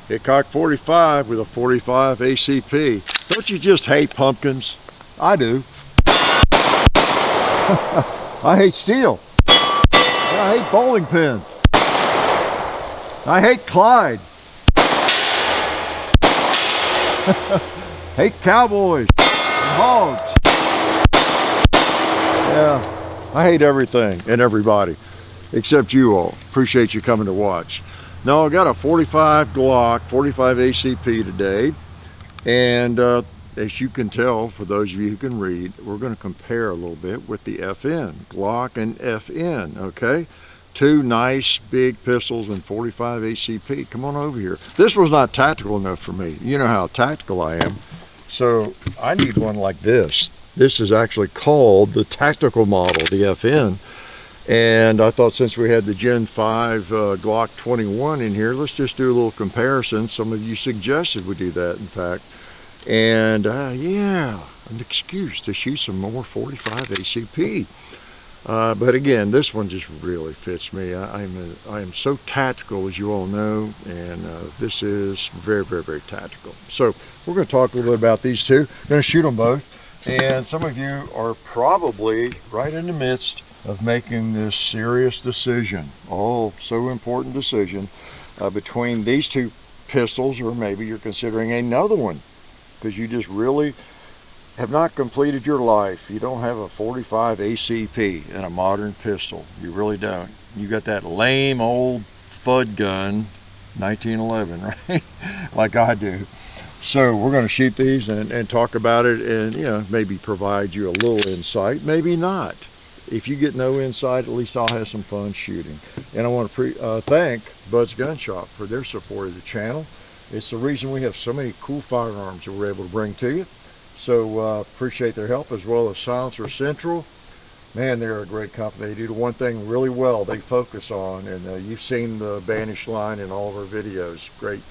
It cocked 45 with a 45 ACP. Don't you just hate pumpkins? I do. I hate steel. I hate bowling pins. I hate Clyde. Hate cowboys and hogs. Yeah, I hate everything and everybody except you all. Appreciate you coming to watch. Now I got a 45 Glock, 45 ACP today, and as you can tell, for those of you who can read, we're going to compare a little bit with the FN, Glock and FN, okay? Two nice big pistols and 45 ACP. Come on over here. This was not tactical enough for me. You know how tactical I am. So I need one like this. This is actually called the tactical model, the FN. And I thought since we had the Gen 5 Glock 21 in here, let's just do a little comparison. Some of you suggested we do that, in fact. And yeah, an excuse to shoot some more 45 ACP. But again, this one just really fits me. I am so tactical, as you all know, and this is very, very, very tactical. So we're going to talk a little bit about these two. I'm going to shoot them both. And some of you are probably right in the midst of making this serious decision, so important decision, between these two pistols, or maybe you're considering another one because you just really have not completed your life. You don't have a 45 ACP and a modern pistol. You really don't. You got that lame old FUD gun, 1911, right? Like I do. So we're going to shoot these and talk about it, and maybe provide you a little insight, maybe not. If you get no insight, at least I'll have some fun shooting. And I want to thank Bud's Gun Shop for their support of the channel. It's the reason we have so many cool firearms that we're able to bring to you. So appreciate their help, as well as Silencer Central. Man, they're a great company. They do the one thing really well they focus on, and you've seen the Banish line in all of our videos. Great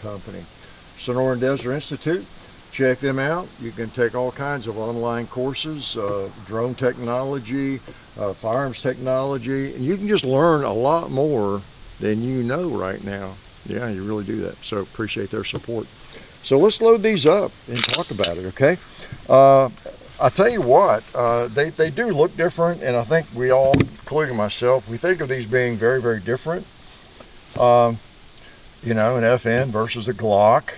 company. Sonoran Desert Institute. Check them out. You can take all kinds of online courses, drone technology, firearms technology, and you can just learn a lot more than you know right now. Yeah, you really do that. So appreciate their support. So let's load these up and talk about it, okay? I'll tell you what, they do look different, and I think we all, including myself, we think of these being very, very different. An FN versus a Glock.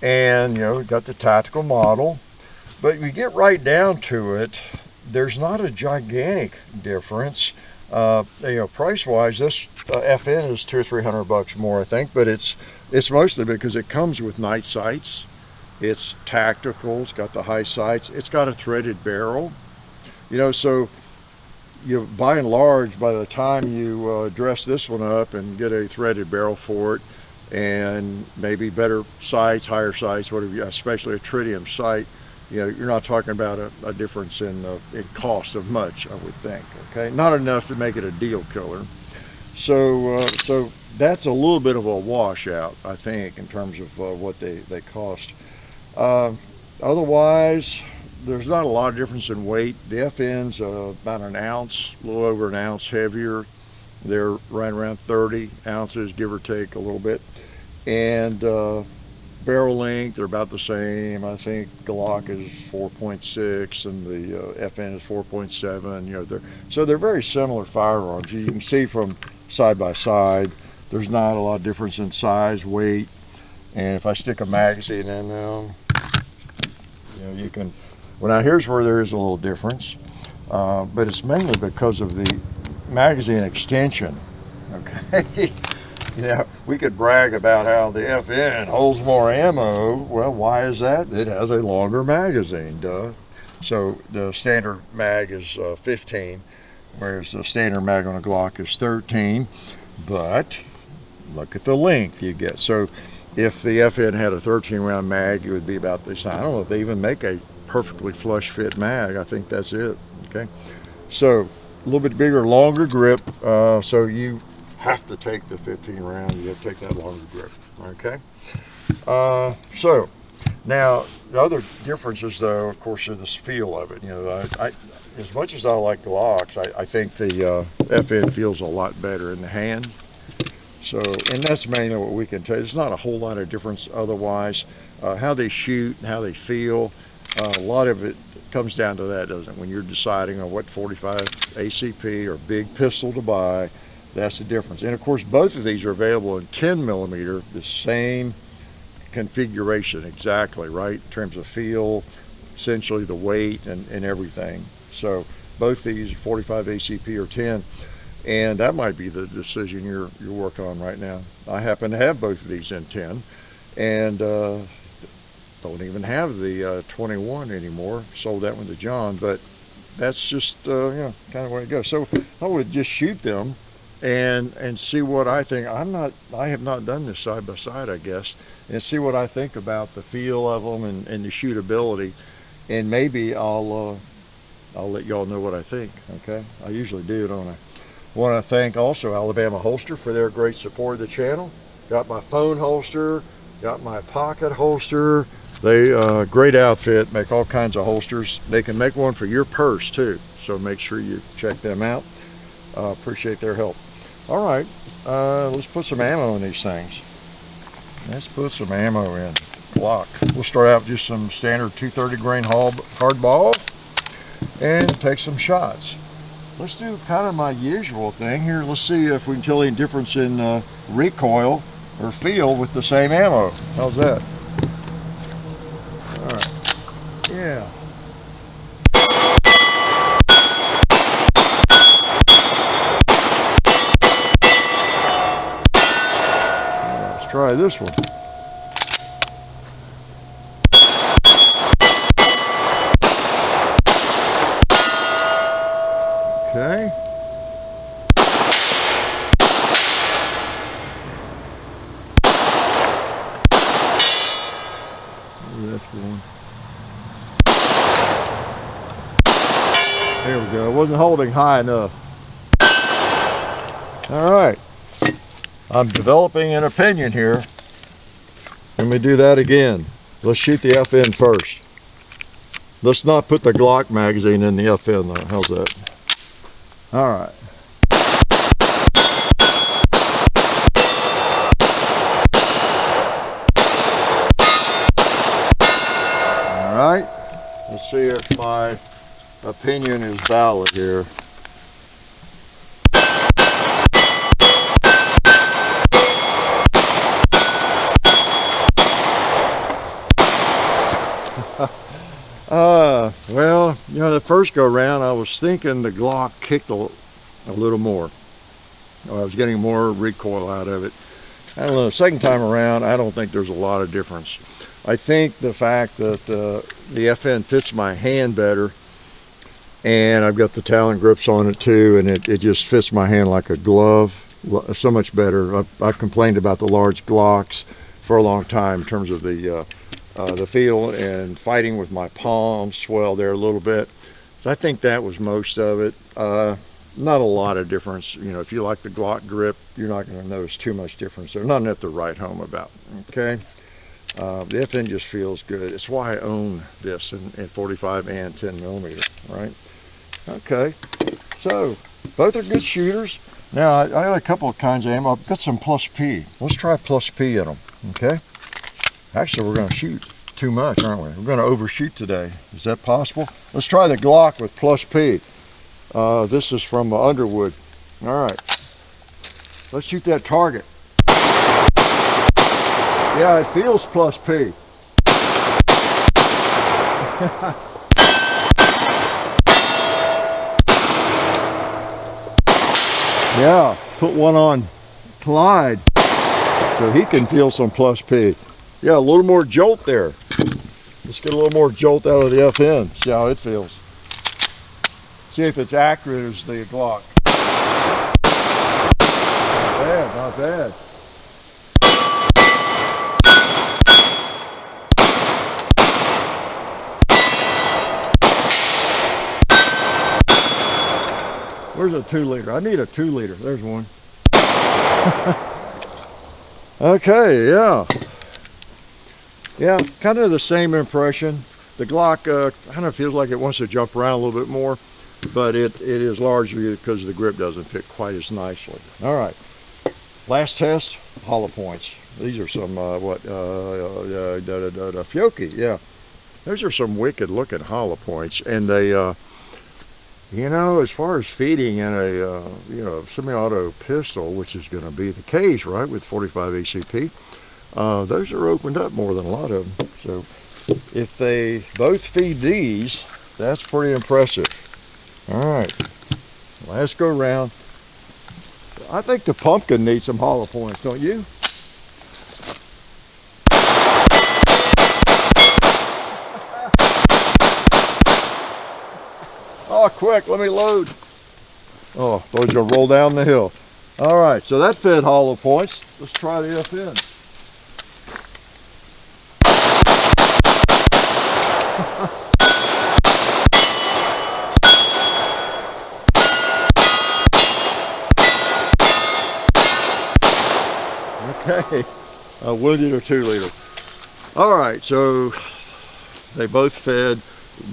And we've got the tactical model, but we get right down to it, there's not a gigantic difference. Price wise, this FN is $200 or $300 more, I think, but it's mostly because it comes with night sights. It's tactical, it's got the high sights, it's got a threaded barrel, so by and large, by the time you dress this one up and get a threaded barrel for it, and maybe better sights, higher sights, whatever, especially a tritium sight, you're not talking about a difference in cost of much, I would think. Okay, not enough to make it a deal killer. So that's a little bit of a washout, I think, in terms of what they cost. Otherwise, there's not a lot of difference in weight. The FN's about an ounce, a little over an ounce heavier. They're right around 30 ounces, give or take a little bit. And barrel length, they're about the same. I think Glock is 4.6 and the FN is 4.7. So they're very similar firearms. You can see from side by side, there's not a lot of difference in size, weight, and if I stick a magazine in them, you can. Well, now here's where there is a little difference, but it's mainly because of the magazine extension. Okay. We could brag about how the FN holds more ammo. Well, why is that? It has a longer magazine, duh. So the standard mag is 15, whereas the standard mag on a Glock is 13. But look at the length you get. So if the FN had a 13 round mag, it would be about this. I don't know if they even make a perfectly flush fit mag. I think that's it. Okay. So a little bit bigger, longer grip. So you have to take the 15 round, you have to take that longer grip. Okay. So now the other differences, though, of course, are the feel of it. I as much as I like Glocks, I think the FN feels a lot better in the hand. So, and that's mainly what we can tell. There's not a whole lot of difference otherwise. How they shoot, how they feel, a lot of it comes down to that, doesn't it? When you're deciding on what 45 ACP or big pistol to buy, that's the difference. And of course, both of these are available in 10 millimeter, the same configuration exactly, right? In terms of feel, essentially the weight and everything. So both these 45 ACP or 10, and that might be the decision you're working on right now. I happen to have both of these in 10, and don't even have the 21 anymore. Sold that one to John, but that's just you know, kind of the way it goes. So I would just shoot them and see what I think. I have not done this side by side, I guess, and see what I think about the feel of them and the shootability, and maybe I'll let y'all know what I think. Okay, I usually do, don't I? Want to thank also Alabama Holster for their great support of the channel. Got my phone holster, got my pocket holster. They great outfit, make all kinds of holsters. They can make one for your purse too, so make sure you check them out. Appreciate their help. All right, let's put some ammo in these things. Let's put some ammo in. Glock. We'll start out with just some standard 230 grain hardball and take some shots. Let's do kind of my usual thing here. Let's see if we can tell any difference in recoil or feel with the same ammo. How's that? All right. Yeah. Let's try this one. Okay. That's one. There we go. I wasn't holding high enough. All right. I'm developing an opinion here. Let me do that again. Let's shoot the FN first. Let's not put the Glock magazine in the FN though. How's that? All right. All right. Let's see if my opinion is valid here. Well, you know, the first go round I was thinking the Glock kicked a little more. I was getting more recoil out of it. I don't know, the second time around I don't think there's a lot of difference. I think the fact that the FN fits my hand better, and I've got the Talon grips on it too, and it just fits my hand like a glove, so much better. I've complained about the large Glocks for a long time in terms of the feel, and fighting with my palms swell there a little bit. So I think that was most of it. Not a lot of difference. You know, if you like the Glock grip, you're not going to notice too much difference. There's nothing to write home about. Okay, the FN just feels good. It's why I own this in 45 and 10 millimeter. Right? Okay, so both are good shooters. Now I got a couple of kinds of ammo. I've got some plus P. Let's try plus P in them. Okay. Actually, we're going to shoot too much, aren't we? We're going to overshoot today. Is that possible? Let's try the Glock with plus P. This is from Underwood. All right. Let's shoot that target. Yeah, it feels plus P. Yeah, put one on Clyde so he can feel some plus P. Yeah, a little more jolt there. Let's get a little more jolt out of the FN. See how it feels. See if it's accurate as the Glock. Not bad, not bad. Where's a 2 liter? I need a 2 liter. There's one. Okay, yeah. Yeah, kind of the same impression. The Glock kind of feels like it wants to jump around a little bit more, but it is largely because the grip doesn't fit quite as nicely. All right, Last test, hollow points. These are some Fioki, yeah. Those are some wicked looking hollow points, and they, you know, as far as feeding in a semi-auto pistol, which is going to be the case, right, with 45 ACP, those are opened up more than a lot of them. So if they both feed these, that's pretty impressive. All right, last go round. I think the pumpkin needs some hollow points, don't you? Oh, quick, let me load. Oh, thought was gonna roll down the hill. All right, so that fed hollow points. Let's try the FN. Okay, a 1 liter, 2 liter. All right, so they both fed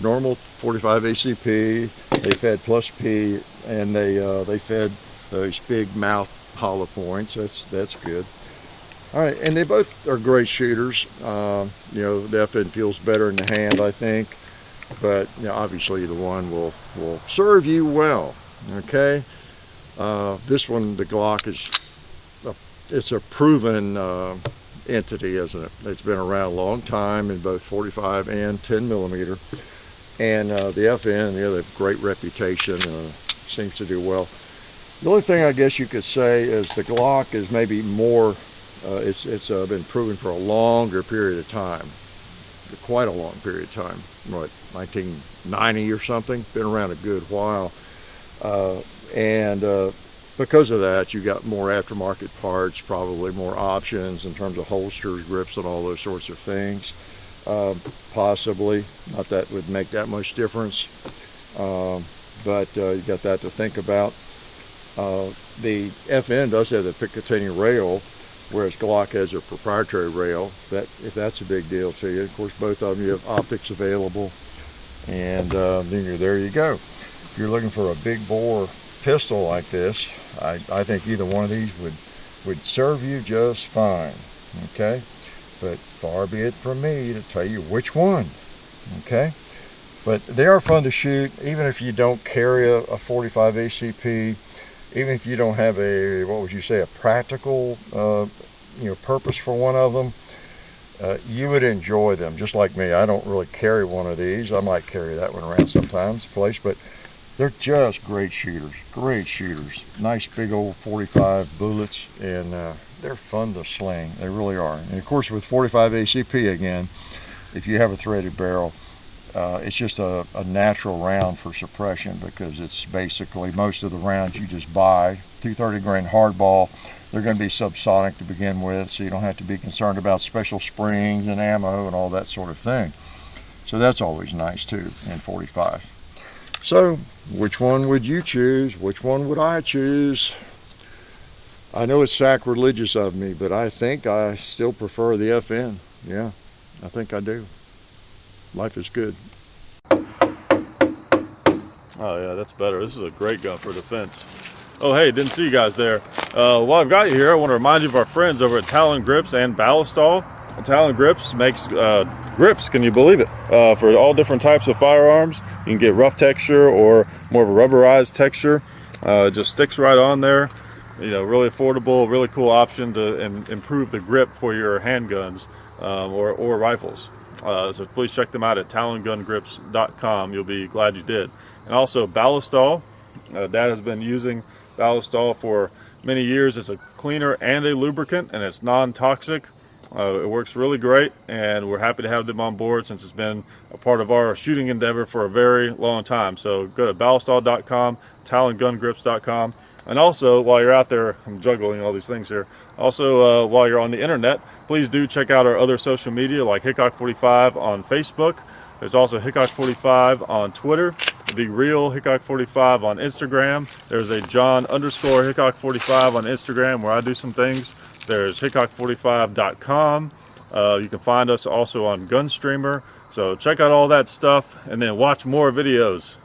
normal 45 ACP. They fed plus P, and they fed those big mouth hollow points. That's good. All right, and they both are great shooters. You know, the FN feels better in the hand, I think, but you know, obviously the one will serve you well. Okay, this one, the Glock, it's a proven entity, isn't it? It's been around a long time in both 45 and 10 millimeter. And the FN, they have a great reputation, seems to do well. The only thing I guess you could say is the Glock is maybe more, it's been proven for a longer period of time, quite a long period of time, what, 1990 or something, been around a good while. Because of that, you got more aftermarket parts, probably more options in terms of holsters, grips, and all those sorts of things. Possibly, not that would make that much difference, but you got that to think about. The FN does have the Picatinny rail, whereas Glock has a proprietary rail. If that's a big deal to you. Of course, both of them, you have optics available, and then there you go. If you're looking for a big bore pistol like this, I think either one of these would serve you just fine. Okay, but far be it from me to tell you which one. Okay, but they are fun to shoot, even if you don't carry a 45 ACP, even if you don't have a, what would you say, a practical purpose for one of them. You would enjoy them just like me. I don't really carry one of these. I might carry that one around sometimes, but they're just great shooters, nice big old 45 bullets, and they're fun to sling. They really are. And of course, with 45 ACP again, if you have a threaded barrel, it's just a natural round for suppression, because it's basically most of the rounds you just buy, 230 grain hardball. They're going to be subsonic to begin with, so you don't have to be concerned about special springs and ammo and all that sort of thing. So that's always nice too in 45. So which one would you choose? Which one would I choose? I know it's sacrilegious of me, but I think I still prefer the FN. Yeah, I think I do. Life is good. Oh yeah, that's better. This is a great gun for defense. Oh hey, didn't see you guys there. While I've got you here, I want to remind you of our friends over at Talon Grips and Ballistol. Talon Grips makes grips, can you believe it, for all different types of firearms. You can get rough texture or more of a rubberized texture. It just sticks right on there. You know, really affordable, really cool option to improve the grip for your handguns or rifles. So please check them out at talongungrips.com. You'll be glad you did. And also Ballistol. Dad has been using Ballistol for many years. It's a cleaner and a lubricant, and it's non-toxic. It works really great, and we're happy to have them on board since it's been a part of our shooting endeavor for a very long time. So go to ballistol.com, talongungrips.com, and also while you're out there, I'm juggling all these things here. Also, while you're on the internet, please do check out our other social media like Hickok45 on Facebook. There's also Hickok45 on Twitter, The Real Hickok45 on Instagram. There's a John_Hickok45 on Instagram where I do some things. There's Hickok45.com. You can find us also on Gunstreamer. So check out all that stuff and then watch more videos.